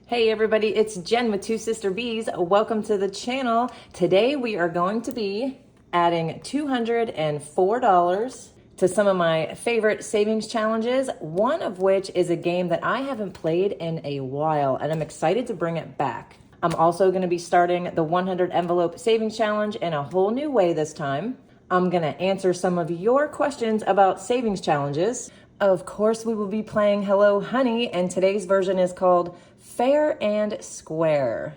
Hey everybody, it's Jen with Two Sister Bees. Welcome to the channel. Today we are going to be adding $204 to some of my favorite savings challenges, one of which is a game that I haven't played in a while and I'm excited to bring it back. I'm also going to be starting the 100 envelope savings challenge in a whole new way this time. I'm going to answer some of your questions about savings challenges. Of course, we will be playing Hello Honey, and today's version is called Fair and Square.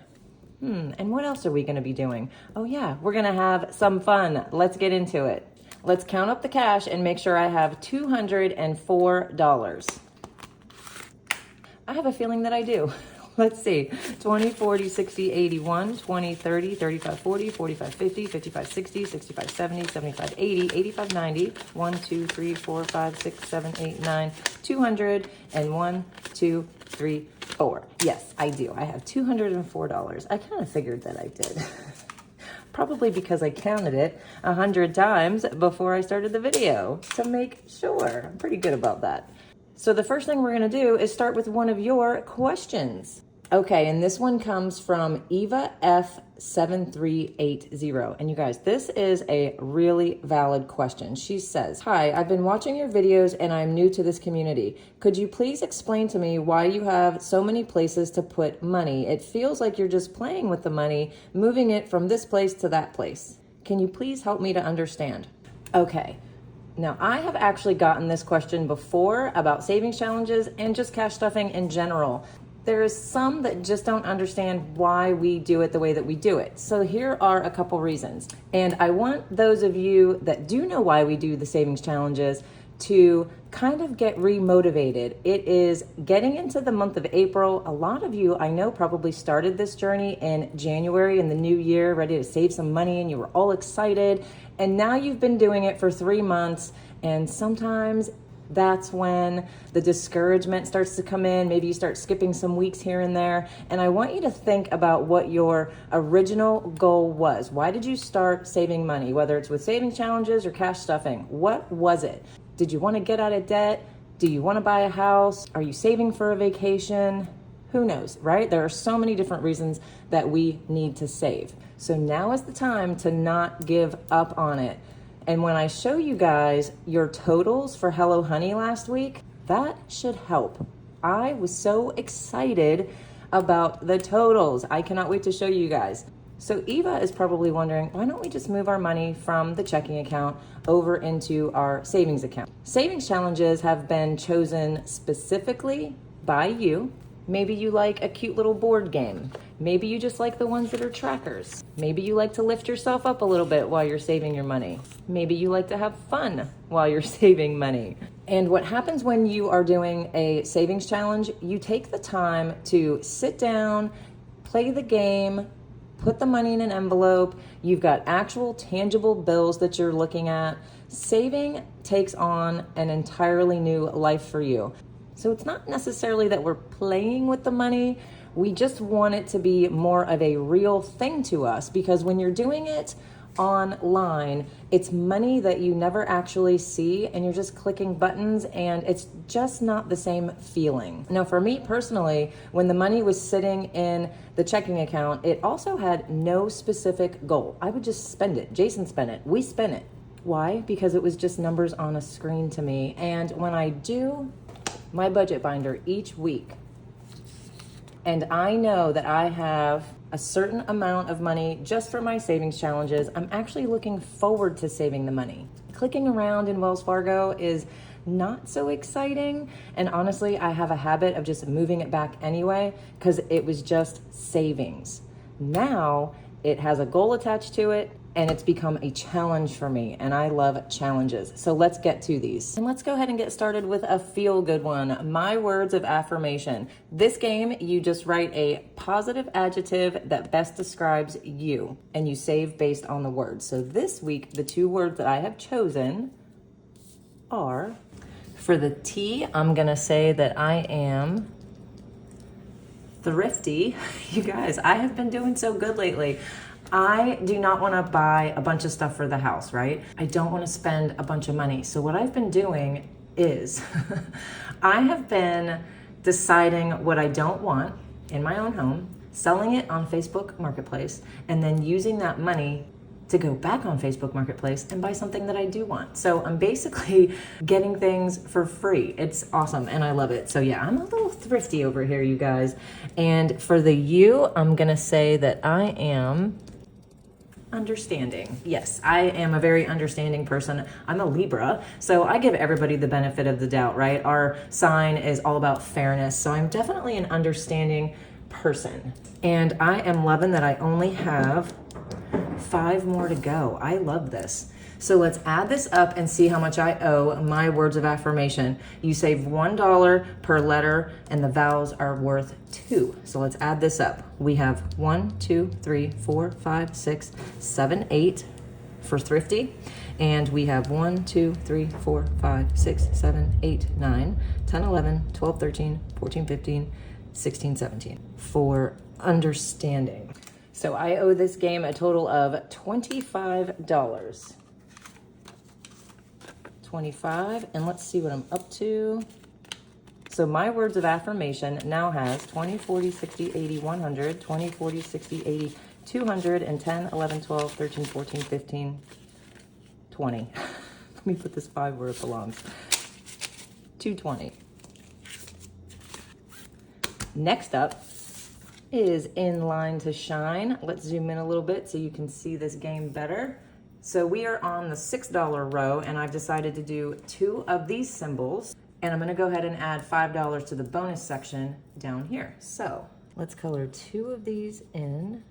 And what else are we going to be doing? Oh yeah, we're going to have some fun. Let's get into it. Let's count up the cash and make sure I have $204. I have a feeling that I do. Let's see, 20, 40, 60, 81, 20, 30, 35, 40, 45, 50, 55, 60, 65, 70, 75, 80, 85, 90, 1, 2, 3, 4, 5, 6, 7, 8, 9, 200, and 1, 2, 3, 4. Yes, I do. I have $204. I kind of figured that I did. Probably because I counted it 100 times before I started the video to make sure. I'm pretty good about that. So the first thing we're going to do is start with one of your questions. Okay, and this one comes from Eva F7380. And you guys, this is a really valid question. She says, "Hi, I've been watching your videos and I'm new to this community. Could you please explain to me why you have so many places to put money? It feels like you're just playing with the money, moving it from this place to that place. Can you please help me to understand?" Okay. Now, I have actually gotten this question before about savings challenges and just cash stuffing in general. There's some that just don't understand why we do it the way that we do it. So here are a couple reasons. And I want those of you that do know why we do the savings challenges to kind of get remotivated. It is getting into the month of April. A lot of you, I know, probably started this journey in January in the new year, ready to save some money, and you were all excited. And now you've been doing it for 3 months, and sometimes that's when the discouragement starts to come in. Maybe you start skipping some weeks here and there. And I want you to think about what your original goal was. Why did you start saving money? Whether it's with savings challenges or cash stuffing, what was it? Did you want to get out of debt? Do you want to buy a house? Are you saving for a vacation? Who knows, right? There are so many different reasons that we need to save. So now is the time to not give up on it. And when I show you guys your totals for Hello Honey last week, that should help. I was so excited about the totals. I cannot wait to show you guys. So Eva is probably wondering, why don't we just move our money from the checking account over into our savings account? Savings challenges have been chosen specifically by you. Maybe you like a cute little board game. Maybe you just like the ones that are trackers. Maybe you like to lift yourself up a little bit while you're saving your money. Maybe you like to have fun while you're saving money. And what happens when you are doing a savings challenge, you take the time to sit down, play the game, put the money in an envelope. You've got actual tangible bills that you're looking at. Saving takes on an entirely new life for you. So it's not necessarily that we're playing with the money. We just want it to be more of a real thing to us, because when you're doing it online, it's money that you never actually see and you're just clicking buttons and it's just not the same feeling. Now, for me personally, when the money was sitting in the checking account, it also had no specific goal. I would just spend it. Jason spent it. We spent it. Why? Because it was just numbers on a screen to me. And when I do my budget binder each week, and I know that I have a certain amount of money just for my savings challenges, I'm actually looking forward to saving the money. Clicking around in Wells Fargo is not so exciting, and honestly, I have a habit of just moving it back anyway because it was just savings. Now it has a goal attached to it, and it's become a challenge for me, and I love challenges. So let's get to these. And let's go ahead and get started with a feel-good one, my words of affirmation. This game, you just write a positive adjective that best describes you, and you save based on the words. So this week, the 2 words that I have chosen are, for the T, I'm gonna say that I am thrifty. You guys, I have been doing so good lately. I do not want to buy a bunch of stuff for the house, right? I don't want to spend a bunch of money. So what I've been doing is I have been deciding what I don't want in my own home, selling it on Facebook Marketplace, and then using that money to go back on Facebook Marketplace and buy something that I do want. So I'm basically getting things for free. It's awesome and I love it. So yeah, I'm a little thrifty over here, you guys. And for the you, I'm gonna say that I am understanding. Yes, I am a very understanding person. I'm a Libra, so I give everybody the benefit of the doubt, right? Our sign is all about fairness. So I'm definitely an understanding person. And I am loving that I only have 5 more to go. I love this. So let's add this up and see how much I owe my words of affirmation. You save $1 per letter and the vowels are worth 2. So let's add this up. We have 1, 2, 3, 4, 5, 6, 7, 8 for thrifty. And we have 1, 2, 3, 4, 5, 6, 7, 8, 9, 10, 11, 12, 13, 14, 15, 16, 17 for understanding. So I owe this game a total of $25. 25, and let's see what I'm up to. So my words of affirmation now has 20, 40, 60, 80, 100, 20, 40, 60, 80, 200, and 10, 11, 12, 13, 14, 15, 20. Let me put this 5 where it belongs. 220. Next up is In Line to Shine. Let's zoom in a little bit so you can see this game better. So we are on the $6 row and I've decided to do 2 of these symbols and I'm gonna go ahead and add $5 to the bonus section down here. So let's color 2 of these in.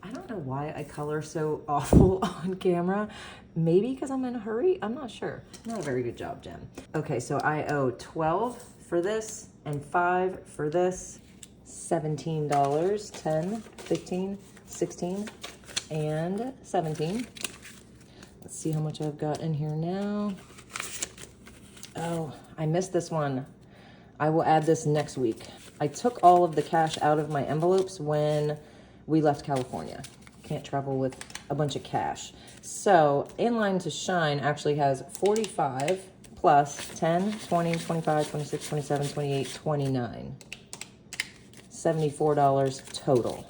I don't know why I color so awful on camera. Maybe because I'm in a hurry, I'm not sure. Not a very good job, Jen. Okay, so I owe 12 for this and 5 for this. $17, 10, 15, 16, and 17. Let's see how much I've got in here now. Oh, I missed this one. I will add this next week. I took all of the cash out of my envelopes when we left California. Can't travel with a bunch of cash. So In Line to Shine actually has 45 plus 10, 20, 25, 26, 27, 28, 29. $74 total.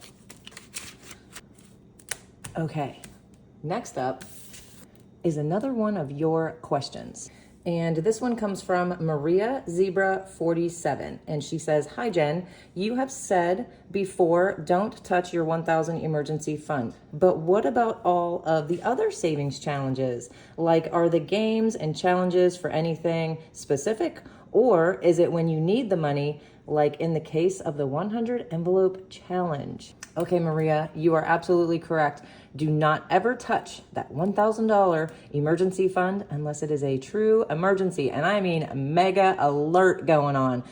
Okay, next up is another one of your questions. And this one comes from Maria Zebra 47. And she says, "Hi Jen, you have said before, don't touch your 1,000 emergency fund. But what about all of the other savings challenges? Like, are the games and challenges for anything specific? Or is it when you need the money, like in the case of the 100 envelope challenge?" Okay, Maria, you are absolutely correct. Do not ever touch that $1,000 emergency fund unless it is a true emergency. And I mean mega alert going on.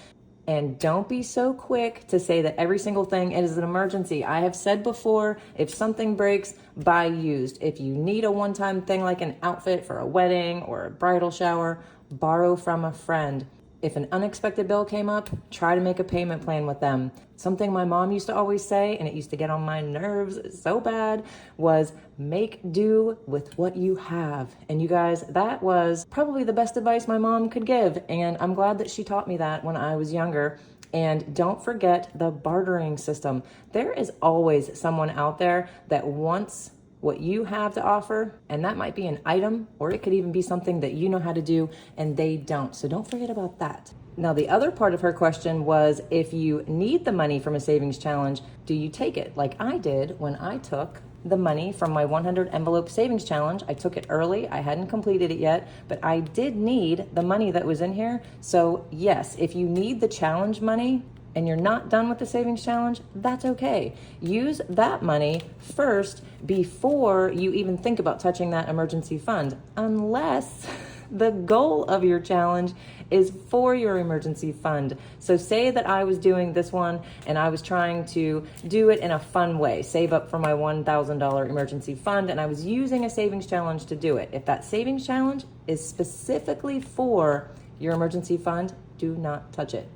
And don't be so quick to say that every single thing is an emergency. I have said before, if something breaks, buy used. If you need a one-time thing like an outfit for a wedding or a bridal shower, borrow from a friend. If an unexpected bill came up, try to make a payment plan with them. Something my mom used to always say, and it used to get on my nerves so bad, was make do with what you have. And you guys, that was probably the best advice my mom could give. And I'm glad that she taught me that when I was younger. And don't forget the bartering system. There is always someone out there that wants what you have to offer, and that might be an item, or it could even be something that you know how to do and they don't. So don't forget about that. Now, the other part of her question was, if you need the money from a savings challenge, do you take it? Like I did when I took the money from my 100 envelope savings challenge. I took it early. I hadn't completed it yet, but I did need the money that was in here. So yes, if you need the challenge money, and you're not done with the savings challenge, that's okay. Use that money first before you even think about touching that emergency fund, unless the goal of your challenge is for your emergency fund. So say that I was doing this one and I was trying to do it in a fun way, save up for my $1,000 emergency fund, and I was using a savings challenge to do it. If that savings challenge is specifically for your emergency fund, do not touch it.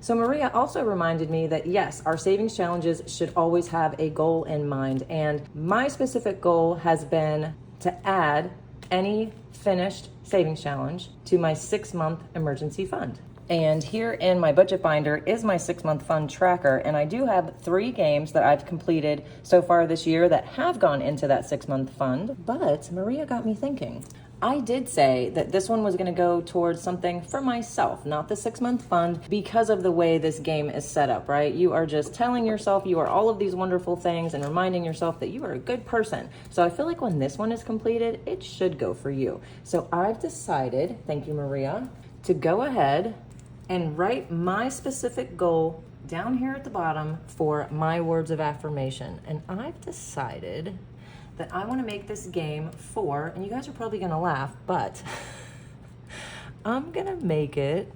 So Maria also reminded me that yes, our savings challenges should always have a goal in mind. And my specific goal has been to add any finished savings challenge to my 6-month emergency fund. And here in my budget binder is my 6-month fund tracker. And I do have 3 games that I've completed so far this year that have gone into that 6-month fund. But Maria got me thinking. I did say that this one was gonna go towards something for myself, not the 6-month fund, because of the way this game is set up, right? You are just telling yourself you are all of these wonderful things and reminding yourself that you are a good person. So I feel like when this one is completed, it should go for you. So I've decided, thank you, Maria, to go ahead and write my specific goal down here at the bottom for my words of affirmation. And I've decided that I want to make this game for, and you guys are probably going to laugh, but I'm going to make it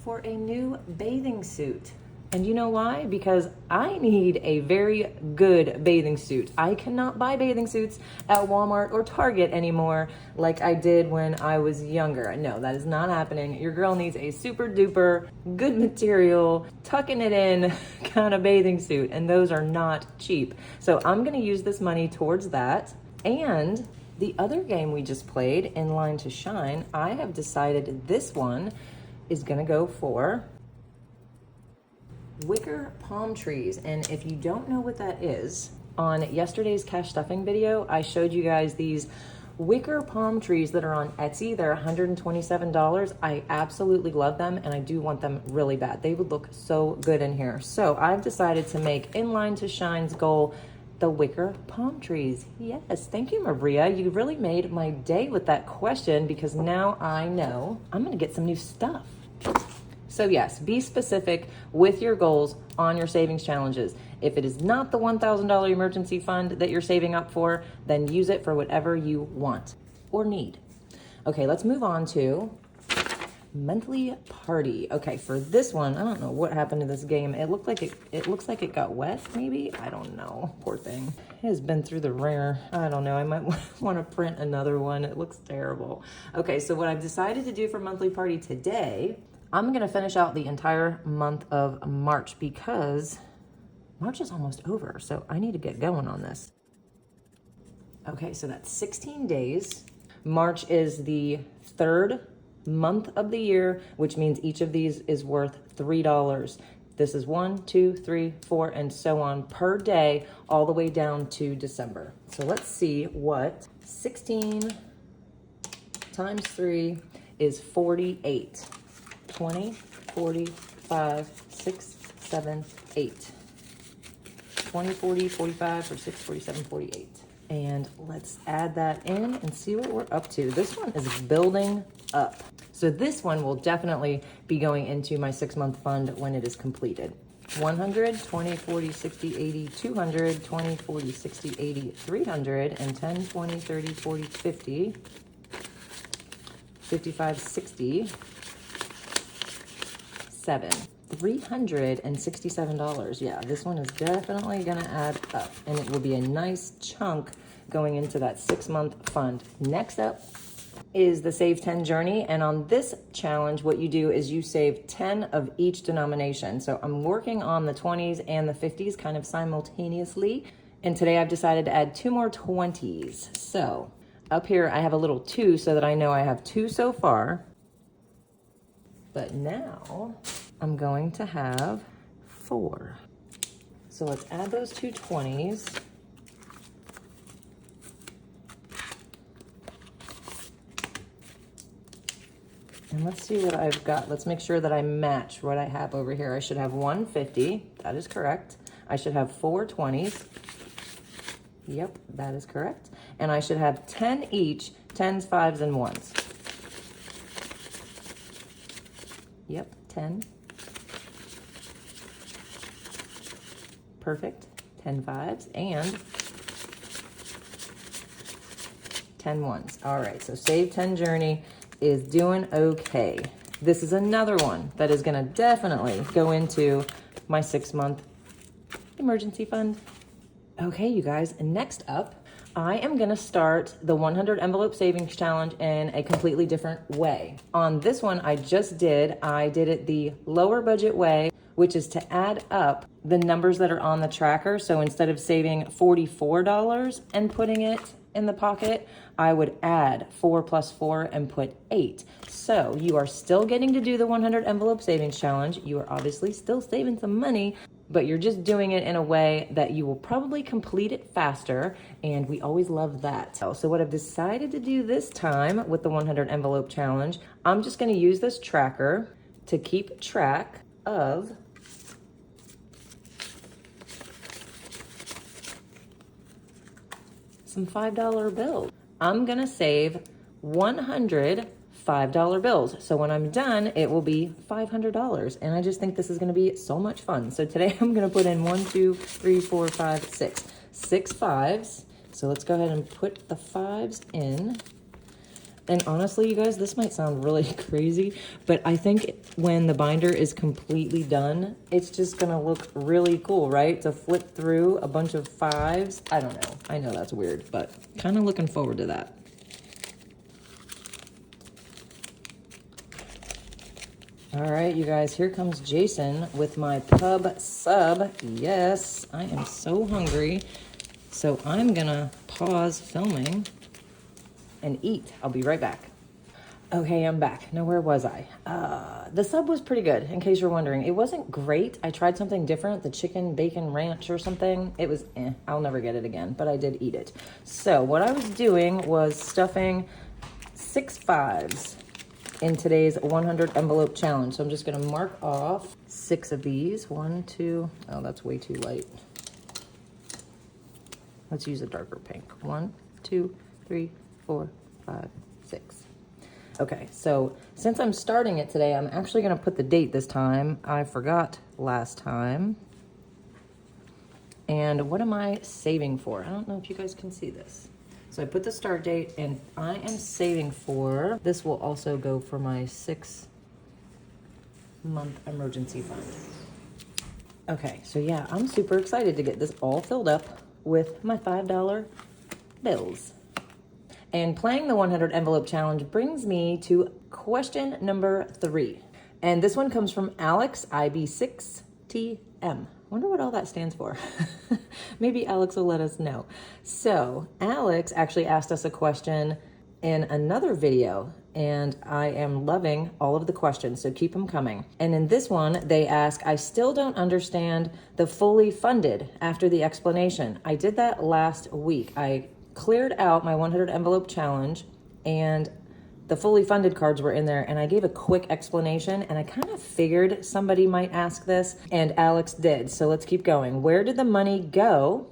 for a new bathing suit. And you know why? Because I need a very good bathing suit. I cannot buy bathing suits at Walmart or Target anymore like I did when I was younger. No, that is not happening. Your girl needs a super duper good material, tucking it in kind of bathing suit, and those are not cheap. So I'm gonna use this money towards that. And the other game we just played, In Line to Shine, I have decided this one is gonna go for wicker palm trees. And if you don't know what that is, on yesterday's cash stuffing video, I showed you guys these wicker palm trees that are on Etsy. They're $127. I absolutely love them, and I do want them really bad. They would look so good in here. So I've decided to make In Line to Shine's goal the wicker palm trees. Yes, thank you, Maria. You really made my day with that question, because now I know I'm gonna get some new stuff. So yes, be specific with your goals on your savings challenges. If it is not the $1,000 emergency fund that you're saving up for, then use it for whatever you want or need. Okay, let's move on to monthly party. Okay, for this one, I don't know what happened to this game. It looks like it got wet, maybe? I don't know. Poor thing. It has been through the ringer. I don't know. I might want to print another one. It looks terrible. Okay, so what I've decided to do for monthly party today, I'm gonna finish out the entire month of March, because March is almost over, so I need to get going on this. Okay, so that's 16 days. March is the 3rd month of the year, which means each of these is worth $3. This is 1, 2, 3, 4, and so on per day, all the way down to December. So let's see what 16 times 3 is 48. 20, 40, 5, 6, 7, 8. 20, 40, 45, 46, 47, 48. And let's add that in and see what we're up to. This one is building up. So this one will definitely be going into my 6-month fund when it is completed. 100, 20, 40, 60, 80, 200, 20, 40, 60, 80, 300, and 10, 20, 30, 40, 50, 55, 60, $367. Yeah, this one is definitely gonna add up, and it will be a nice chunk going into that 6-month fund. Next up is the Save 10 journey, and on this challenge, what you do is you save 10 of each denomination. So I'm working on the 20s and the 50s kind of simultaneously, and today I've decided to add 2 more 20s. So up here I have a little 2 so that I know I have 2 so far. But now I'm going to have 4. So let's add those 2 20s. And let's see what I've got. Let's make sure that I match what I have over here. I should have 150. That is correct. I should have 4 20s. Yep, that is correct. And I should have 10 each, 10s, 5s, and 1s. Yep, 10. Perfect. 10 5s and 10 1s. All right, so Save 10 Journey is doing okay. This is another one that is gonna definitely go into my 6-month emergency fund. Okay, you guys, next up, I am gonna start the 100 envelope savings challenge in a completely different way. On this one I did it the lower budget way, which is to add up the numbers that are on the tracker. So instead of saving $44 and putting it in the pocket, I would add 4 plus 4 and put 8. So you are still getting to do the 100 envelope savings challenge. You are obviously still saving some money, but you're just doing it in a way that you will probably complete it faster, and we always love that. So what I've decided to do this time with the 100 envelope challenge, I'm just gonna use this tracker to keep track of some $5 bills. I'm gonna save 100 $5 bills. So when I'm done, it will be $500. And I just think this is gonna be so much fun. So today I'm gonna put in 1, 2, 3, 4, 5, 6. 6 fives. So let's go ahead and put the 5s in. And honestly, you guys, this might sound really crazy, but I think when the binder is completely done, it's just gonna look really cool, right? To flip through a bunch of 5s. I don't know. I know that's weird, but kind of looking forward to that. All right, you guys, here comes Jason with my pub sub. Yes, I am so hungry. So I'm gonna pause filming and eat. I'll be right back. Okay, I'm back. Now, where was I? The sub was pretty good, in case you're wondering. It wasn't great. I tried something different, the chicken bacon ranch or something. It was I'll never get it again, but I did eat it. So what I was doing was stuffing 6 5s in today's 100 envelope challenge. So I'm just gonna mark off 6 of these. 1, 2, oh, that's way too light. Let's use a darker pink. 1, 2, 3, 4, 5, 6. Okay, so since I'm starting it today, I'm actually gonna put the date this time. I forgot last time. And what am I saving for? I don't know if you guys can see this. So I put the start date, and I am saving for, this will also go for my 6-month emergency fund. Okay, so yeah, I'm super excited to get this all filled up with my $5 bills. And playing the 100 envelope challenge brings me to question number 3. And this one comes from Alex, IB6TM. Wonder what all that stands for. Maybe Alex will let us know. So Alex actually asked us a question in another video, and I am loving all of the questions, so keep them coming. And in this one, they ask, I still don't understand the fully funded after the explanation. I did that last week. I cleared out my 100 envelope challenge, and the fully funded cards were in there, and I gave a quick explanation, and I kind of figured somebody might ask this, and Alex did. So let's keep going. Where did the money go,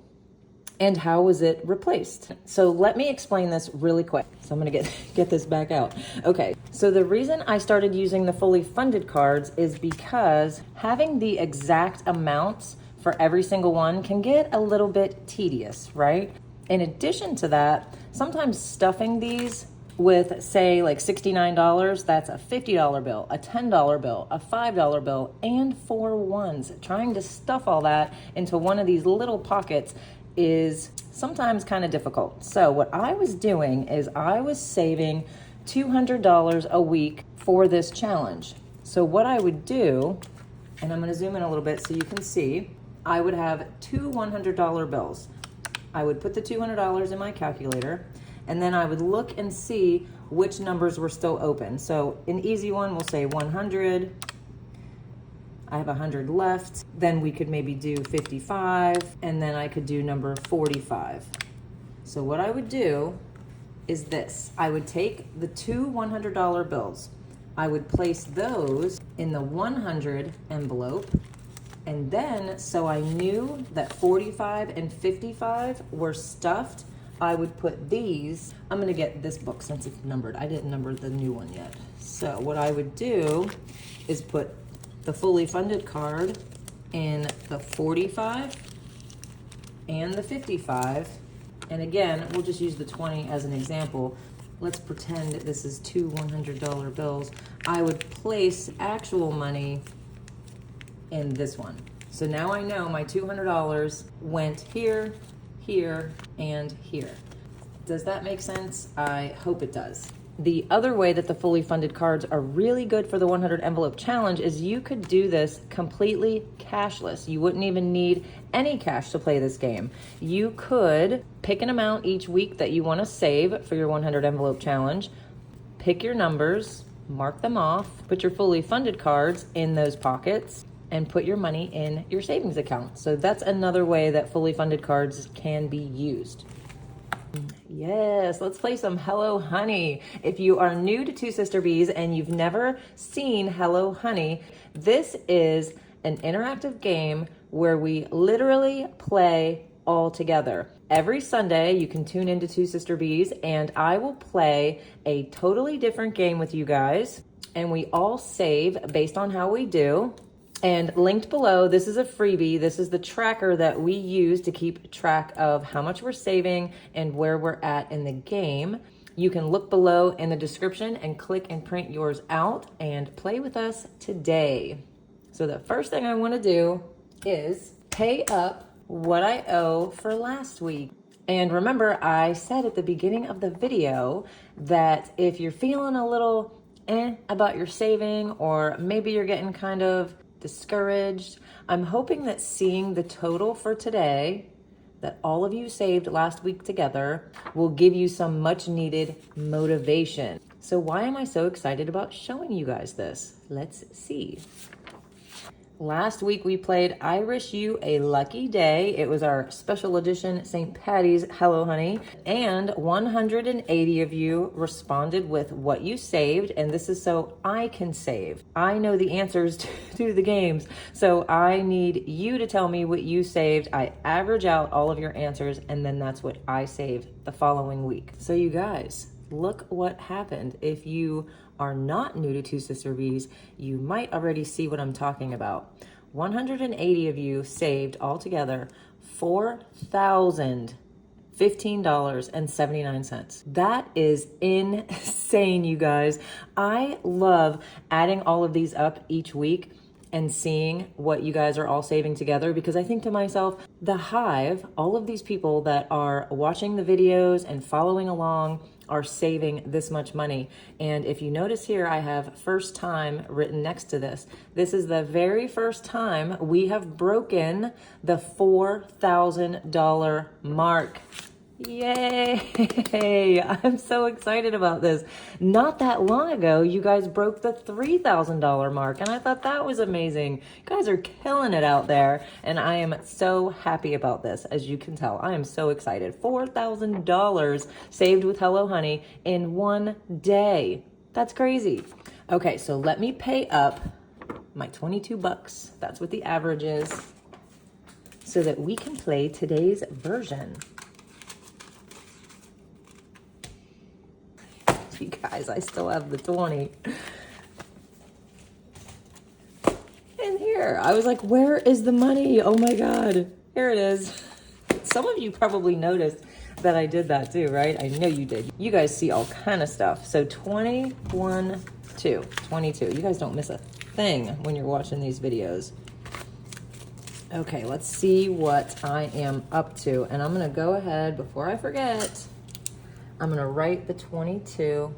and how was it replaced? So let me explain this really quick. So I'm gonna get this back out. Okay, so the reason I started using the fully funded cards is because having the exact amounts for every single one can get a little bit tedious, right? In addition to that, sometimes stuffing these with, say, like $69, that's a $50 bill, a $10 bill, a $5 bill, and 4 ones. Trying to stuff all that into one of these little pockets is sometimes kind of difficult. So what I was doing is I was saving $200 a week for this challenge. So what I would do, and I'm going to zoom in a little bit so you can see, I would have 2 $100 bills. I would put the $200 in my calculator, and then I would look and see which numbers were still open. So an easy one, we'll say 100. I have 100 left. Then we could maybe do 55, and then I could do number 45. So what I would do is this. I would take the 2 $100 bills. I would place those in the 100 envelope, and then so I knew that 45 and 55 were stuffed, I would put these, I'm gonna get this book since it's numbered. I didn't number the new one yet. So what I would do is put the fully funded card in the 45 and the 55. And again, we'll just use the 20 as an example. Let's pretend that this is 2 $100 bills. I would place actual money in this one. So now I know my $200 went here, here, and here. Does that make sense? I hope it does. The other way that the fully funded cards are really good for the 100 envelope challenge is you could do this completely cashless. You wouldn't even need any cash to play this game. You could pick an amount each week that you want to save for your 100 envelope challenge, pick your numbers, mark them off, put your fully funded cards in those pockets, and put your money in your savings account. So that's another way that fully funded cards can be used. Yes, let's play some Hello Honey. If you are new to Two Sister Bees and you've never seen Hello Honey, this is an interactive game where we literally play all together. Every Sunday, you can tune into Two Sister Bees and I will play a totally different game with you guys, and we all save based on how we do. And linked below, this is a freebie. This is the tracker that we use to keep track of how much we're saving and where we're at in the game. You can look below in the description and click and print yours out and play with us today. So the first thing I want to do is pay up what I owe for last week. And remember, I said at the beginning of the video that if you're feeling a little about your saving, or maybe you're getting kind of discouraged, I'm hoping that seeing the total for today that all of you saved last week together will give you some much needed motivation. So why am I so excited about showing you guys this? Let's see. Last week we played I Wish You a Lucky Day. It was our special edition St. Patty's Hello Honey, and 180 of you responded with what you saved, and this is so I can save. I know the answers to the games, so I need you to tell me what you saved. I average out all of your answers, and then that's what I saved the following week. So you guys, look what happened. If you are not new to Two Sister Bees, you might already see what I'm talking about. 180 of you saved altogether $4,015.79. That is insane, you guys. I love adding all of these up each week and seeing what you guys are all saving together, because I think to myself, the Hive, all of these people that are watching the videos and following along are saving this much money. And if you notice here, I have first time written next to this. This is the very first time we have broken the $4,000 mark. Yay! I'm so excited about this. Not that long ago, you guys broke the $3,000 mark, and I thought that was amazing. You guys are killing it out there, and I am so happy about this. As you can tell, I am so excited. $4,000 saved with Hello Honey in one day. That's crazy. Okay, so let me pay up my 22 bucks. That's what the average is, so that we can play today's version. You guys, I still have the 20 in here. I was like, where is the money? Oh my God, here it is. Some of you probably noticed that I did that too, right? I know you did. You guys see all kind of stuff. So 21, 22. You guys don't miss a thing when you're watching these videos. Okay, let's see what I am up to. And I'm gonna go ahead, before I forget, I'm gonna write the 22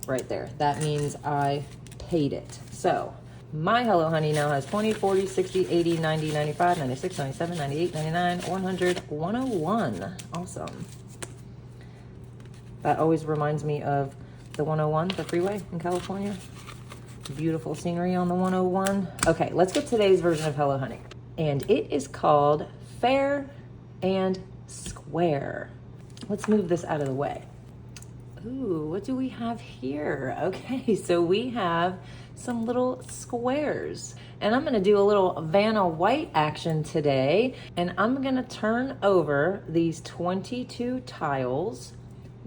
right there. That means I paid it. So my Hello Honey now has 20, 40, 60, 80, 90, 95, 96, 97, 98, 99, 100, 101. Awesome. That always reminds me of the 101, the freeway in California. Beautiful scenery on the 101. Okay, let's get today's version of Hello Honey. And it is called Fair and Square. Let's move this out of the way. Ooh, what do we have here? Okay, so we have some little squares. And I'm gonna do a little Vanna White action today. And I'm gonna turn over these 22 tiles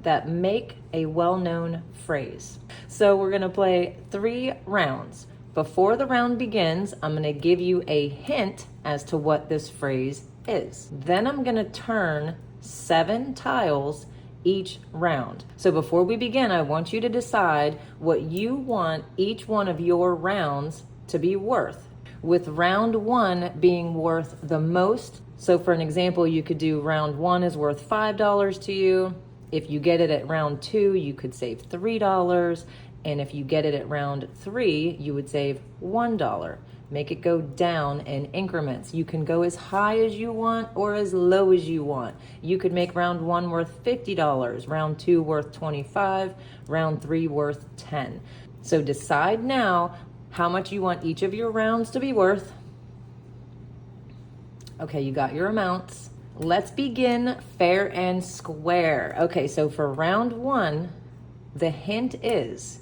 that make a well-known phrase. So we're gonna play 3 rounds. Before the round begins, I'm gonna give you a hint as to what this phrase is. Then I'm gonna turn 7 tiles each round. So before we begin, I want you to decide what you want each one of your rounds to be worth, with round 1 being worth the most. So for an example, you could do round 1 is worth $5 to you, If you get it at round 2, you could save $3. And if you get it at round 3, you would save $1. Make it go down in increments. You can go as high as you want or as low as you want. You could make round 1 worth $50, round 2 worth $25, round 3 worth $10. So decide now how much you want each of your rounds to be worth. Okay, you got your amounts. Let's begin fair and square. Okay, so for round 1, the hint is,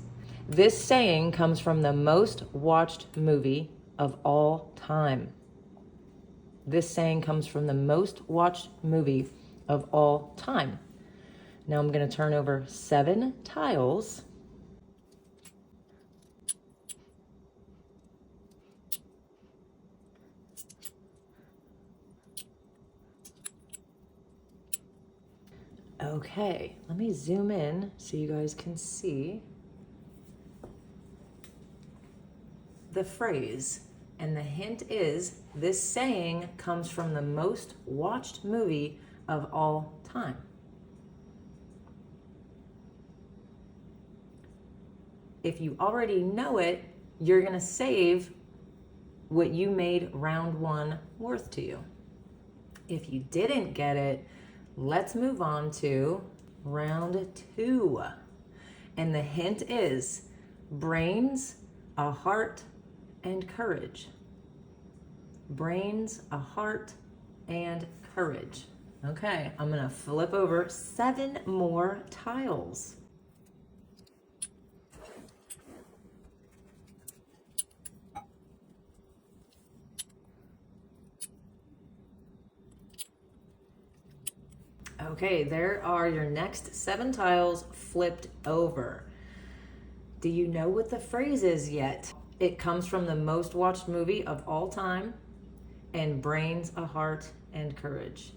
this saying comes from the most watched movie of all time. This saying comes from the most watched movie of all time. Now I'm going to turn over 7 tiles. Okay, let me zoom in so you guys can see the phrase. And the hint is, this saying comes from the most watched movie of all time. If you already know it, you're going to save what you made round 1 worth to you. If you didn't get it, let's move on to round 2. And the hint is brains, a heart, and courage. Brains, a heart, and courage. Okay, I'm gonna flip over 7 more tiles. Okay, there are your next 7 tiles flipped over. Do you know what the phrase is yet? It comes from the most watched movie of all time, and brains, a heart, and courage.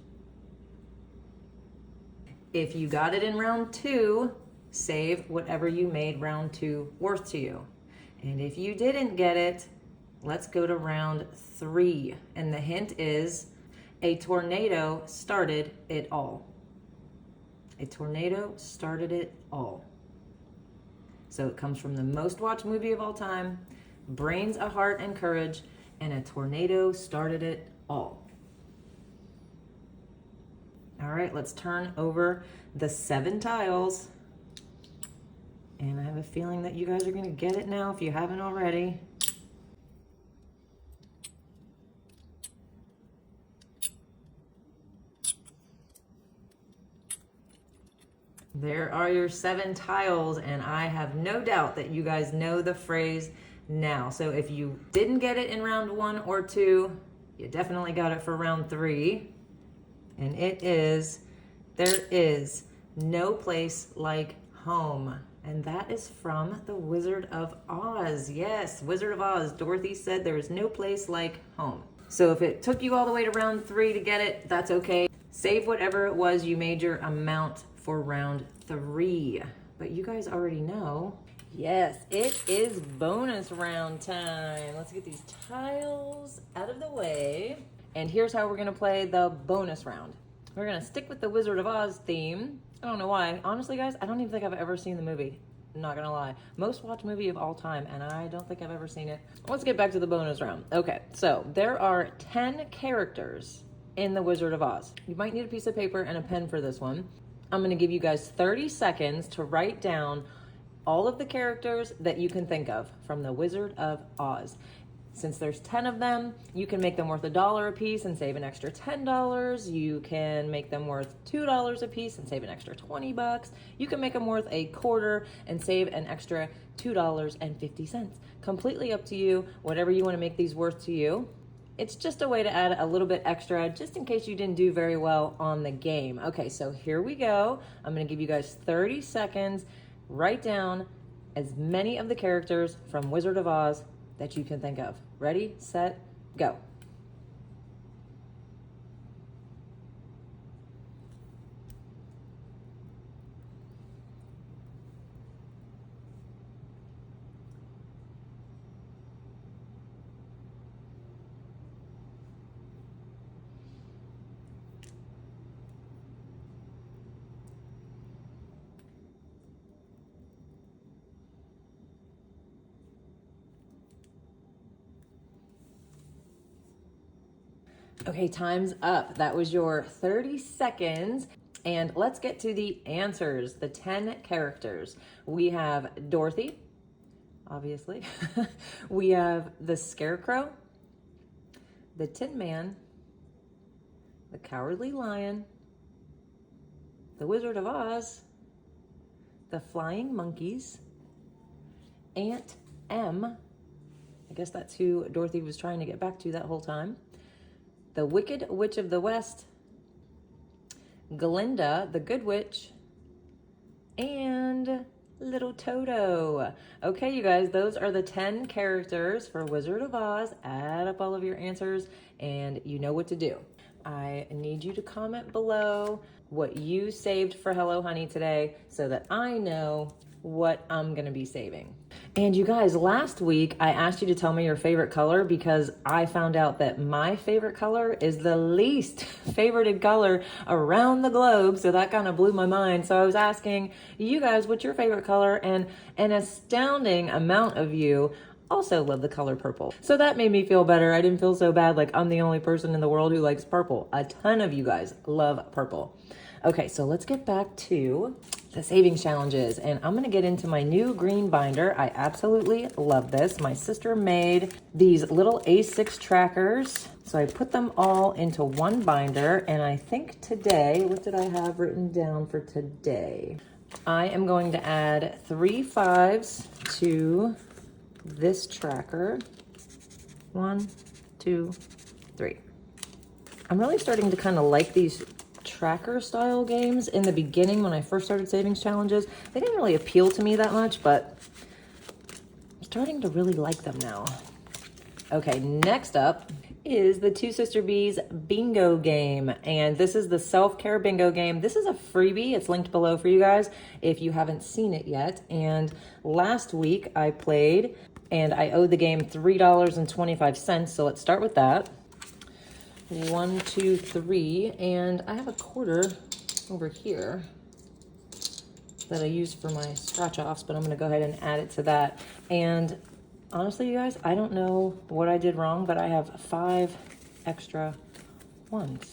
If you got it in round 2, save whatever you made round 2 worth to you. And if you didn't get it, let's go to round 3. And the hint is, a tornado started it all. A tornado started it all. So it comes from the most watched movie of all time, brains, a heart, and courage, and a tornado started it all. All right, let's turn over the 7 tiles. And I have a feeling that you guys are gonna get it now if you haven't already. There are your 7 tiles, and I have no doubt that you guys know the phrase now. So if you didn't get it in round 1 or 2, you definitely got it for round 3. And it is, there is no place like home. And that is from the Wizard of Oz. Yes, Wizard of Oz. Dorothy said there is no place like home. So if it took you all the way to round 3 to get it, that's okay. Save whatever it was you made your amount for round 3. But you guys already know, yes, it is bonus round time. Let's get these tiles out of the way. And here's how we're gonna play the bonus round. We're gonna stick with the Wizard of Oz theme. I don't know why. Honestly, guys, I don't even think I've ever seen the movie. I'm not gonna lie. Most watched movie of all time, and I don't think I've ever seen it. Let's get back to the bonus round. Okay, so there are 10 characters in the Wizard of Oz. You might need a piece of paper and a pen for this one. I'm gonna give you guys 30 seconds to write down all of the characters that you can think of from the Wizard of Oz. Since there's 10 of them, you can make them worth $1 a piece and save an extra $10. You can make them worth $2 a piece and save an extra $20. You can make them worth a quarter and save an extra $2.50. Completely up to you, whatever you want to make these worth to you. It's just a way to add a little bit extra just in case you didn't do very well on the game. Okay, so here we go. I'm gonna give you guys 30 seconds. Write down as many of the characters from Wizard of Oz that you can think of. Ready, set, go. Okay, time's up. That was your 30 seconds. And let's get to the answers, the 10 characters. We have Dorothy, obviously. We have the Scarecrow, the Tin Man, the Cowardly Lion, the Wizard of Oz, the Flying Monkeys, Aunt Em, I guess that's who Dorothy was trying to get back to that whole time, the Wicked Witch of the West, Glinda, the Good Witch, and Little Toto. Okay, you guys, those are the 10 characters for Wizard of Oz. Add up all of your answers and you know what to do. I need you to comment below what you saved for Hello Honey today so that I know what I'm gonna be saving. And you guys, last week I asked you to tell me your favorite color because I found out that my favorite color is the least favorited color around the globe. So that kind of blew my mind. So I was asking you guys, what's your favorite color? And an astounding amount of you also love the color purple. So that made me feel better. I didn't feel so bad like I'm the only person in the world who likes purple. A ton of you guys love purple. Okay, so let's get back to the savings challenges, and I'm gonna get into my new green binder. I absolutely love this. My sister made these little A6 trackers, so I put them all into one binder, and I think today, what did I have written down for today? I am going to add 3 5s to this tracker. 1, 2, 3. I'm really starting to kind of like these tracker style games. In the beginning, when I first started savings challenges, they didn't really appeal to me that much, but I'm starting to really like them now. Okay, next up is the Two Sister Bees bingo game, and this is the self-care bingo game. This is a freebie. It's linked below for you guys if you haven't seen it yet. And last week I played and I owed the game $3.25, so let's start with that. 1, 2, 3, and I have a quarter over here that I use for my scratch offs, but I'm gonna go ahead and add it to that. And honestly, you guys, I don't know what I did wrong, but I have 5 extra ones.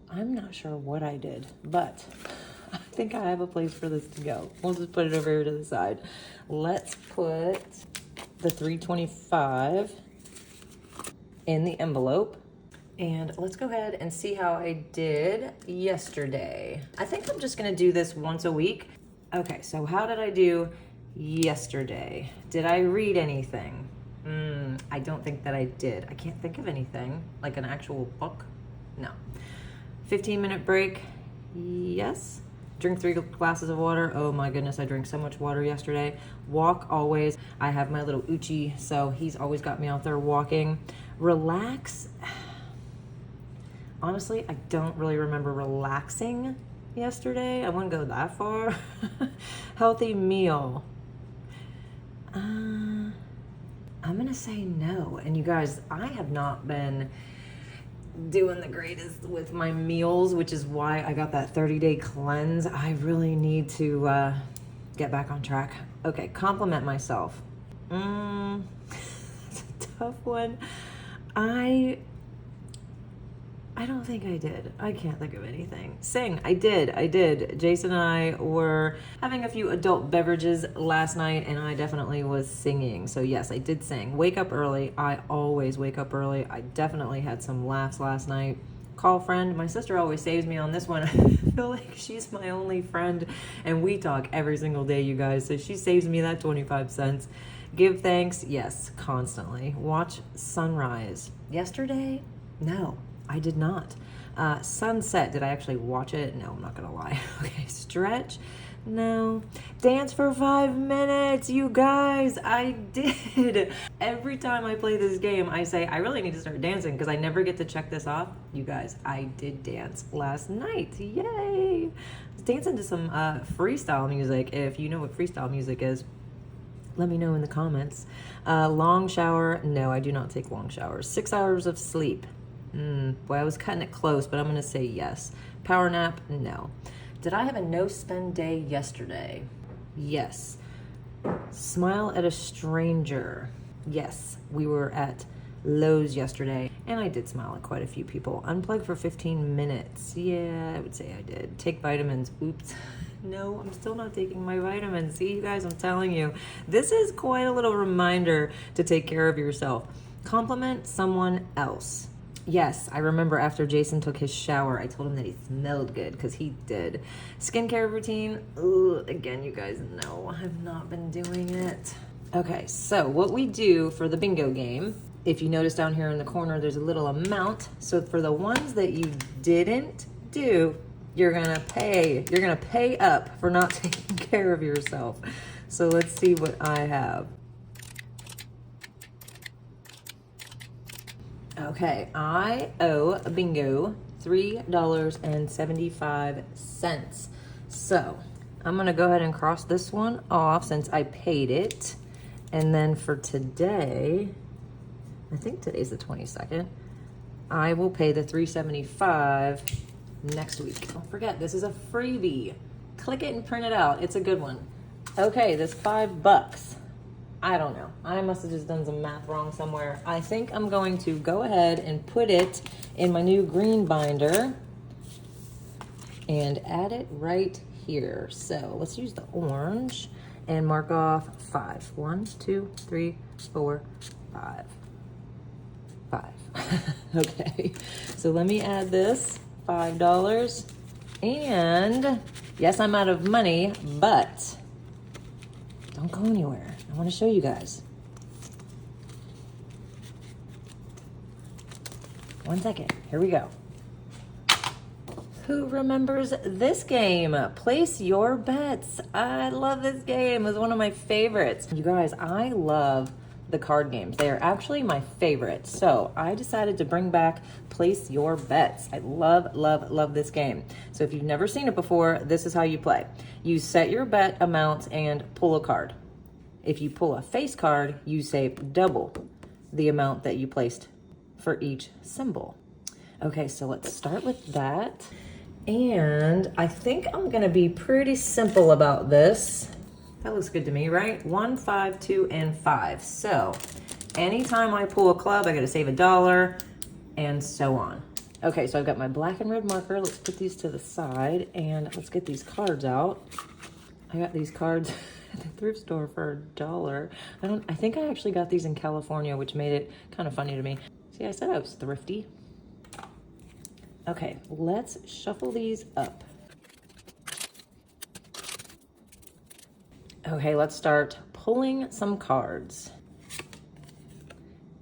I'm not sure what I did, but I think I have a place for this to go. We'll just put it over here to the side. Let's put the $3.25 in the envelope. And let's go ahead and see how I did yesterday. I think I'm just gonna do this once a week. Okay, so how did I do yesterday? Did I read anything? I don't think that I did. I can't think of anything, like an actual book. No. 15-minute break, yes. Drink 3 glasses of water. Oh my goodness, I drank so much water yesterday. Walk always. I have my little Uchi, so he's always got me out there walking. Relax. Honestly, I don't really remember relaxing yesterday. I wouldn't go that far. Healthy meal. I'm gonna say no. And you guys, I have not been doing the greatest with my meals, which is why I got that 30-day cleanse. I really need to get back on track. Okay, compliment myself. That's a tough one. I don't think I did. I can't think of anything. Sing, I did. Jason and I were having a few adult beverages last night and I definitely was singing. So yes, I did sing. Wake up early. I always wake up early. I definitely had some laughs last night. Call friend. My sister always saves me on this one. I feel like she's my only friend and we talk every single day, you guys. So she saves me that 25 cents. Give thanks. Yes, constantly. Watch sunrise. Yesterday? No. I did not. Sunset, did I actually watch it? No, I'm not gonna lie. Okay, stretch? No. Dance for 5 minutes, you guys, I did. Every time I play this game, I say, I really need to start dancing because I never get to check this off. You guys, I did dance last night, yay. I was dancing to some freestyle music. If you know what freestyle music is, let me know in the comments. Long shower, no, I do not take long showers. 6 hours of sleep. Boy, I was cutting it close, but I'm gonna say yes. Power nap, no. Did I have a no spend day yesterday? Yes. Smile at a stranger. Yes, we were at lows yesterday, and I did smile at quite a few people. Unplug for 15 minutes. Yeah, I would say I did. Take vitamins. Oops. No, I'm still not taking my vitamins. See, you guys, I'm telling you, this is quite a little reminder to take care of yourself. Compliment someone else. Yes, I remember after Jason took his shower, I told him that he smelled good, because he did. Skincare routine. Ooh, again, you guys know I've not been doing it. Okay, so what we do for the bingo game, if you notice down here in the corner, there's a little amount. So for the ones that you didn't do, you're gonna pay up for not taking care of yourself. So let's see what I have. Okay, I owe Bee-ngo $3.75. So I'm gonna go ahead and cross this one off since I paid it. And then for today, I think today's the 22nd, I will pay the $3.75 next week. Don't forget, this is a freebie. Click it and print it out. It's a good one. Okay, this $5. I don't know. I must have just done some math wrong somewhere. I think I'm going to go ahead and put it in my new green binder and add it right here. So let's use the orange and mark off 5. 1, 2, 3, 4, 5. 5. Okay, so let me add this $5. And yes, I'm out of money, but don't go anywhere. I want to show you guys. 1 second. Here we go. Who remembers this game? Place your bets. I love this game. It was one of my favorites. You guys, I love the card games. They are actually my favorite. So I decided to bring back Place Your Bets. I love, love, love this game. So if you've never seen it before, this is how you play. You set your bet amounts and pull a card. If you pull a face card, you say double the amount that you placed for each symbol. Okay, so let's start with that. And I think I'm gonna be pretty simple about this. That looks good to me, right? 1, 5, 2, and 5. So anytime I pull a club, I gotta save $1 and so on. Okay, so I've got my black and red marker. Let's put these to the side and let's get these cards out. I got these cards at the thrift store for $1. I think I actually got these in California, which made it kind of funny to me. See, I said I was thrifty. Okay, let's shuffle these up. Okay, let's start pulling some cards.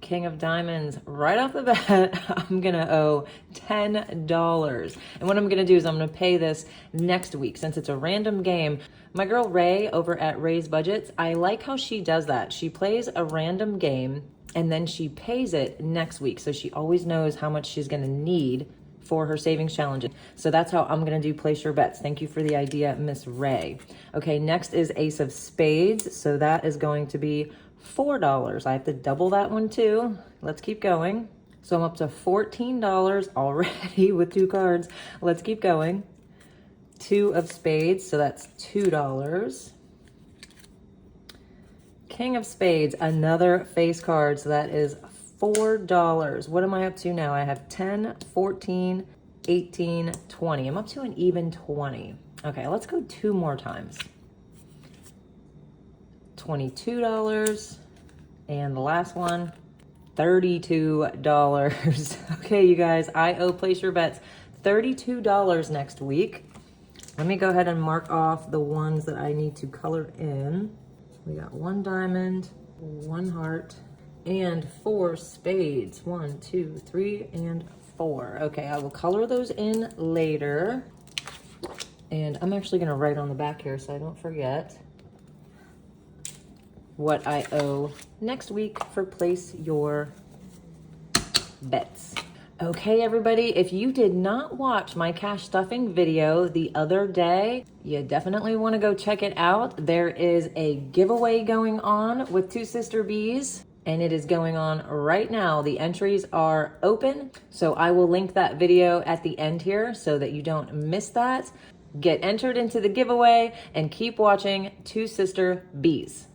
King of Diamonds, right off the bat, I'm gonna owe $10. And what I'm gonna do is I'm gonna pay this next week since it's a random game. My girl Ray over at Ray's Budgets, I like how she does that. She plays a random game and then she pays it next week. So she always knows how much she's gonna need for her savings challenges. So that's how I'm gonna do Place Your Bets. Thank you for the idea, Miss Ray. Okay, next is Ace of Spades. So that is going to be $4. I have to double that one too. Let's keep going. So I'm up to $14 already with 2 cards. Let's keep going. 2 of Spades, so that's $2. King of Spades, another face card, so that is $4. What am I up to now? I have 10, 14, 18, 20. I'm up to an even 20. Okay, let's go 2 more times. $22. And the last one, $32. Okay, you guys, I owe Place Your Bets $32 next week. Let me go ahead and mark off the ones that I need to color in. We got 1 diamond, 1 heart, and 4 spades. 1, 2, 3, and 4. Okay, I will color those in later. And I'm actually gonna write on the back here so I don't forget what I owe next week for Place Your Bets. Okay, everybody, if you did not watch my cash stuffing video the other day, you definitely want to go check it out. There is a giveaway going on with 2 sister bees, and it is going on right now. The entries are open, so I will link that video at the end here so that you don't miss that. Get entered into the giveaway and keep watching 2 sister bees.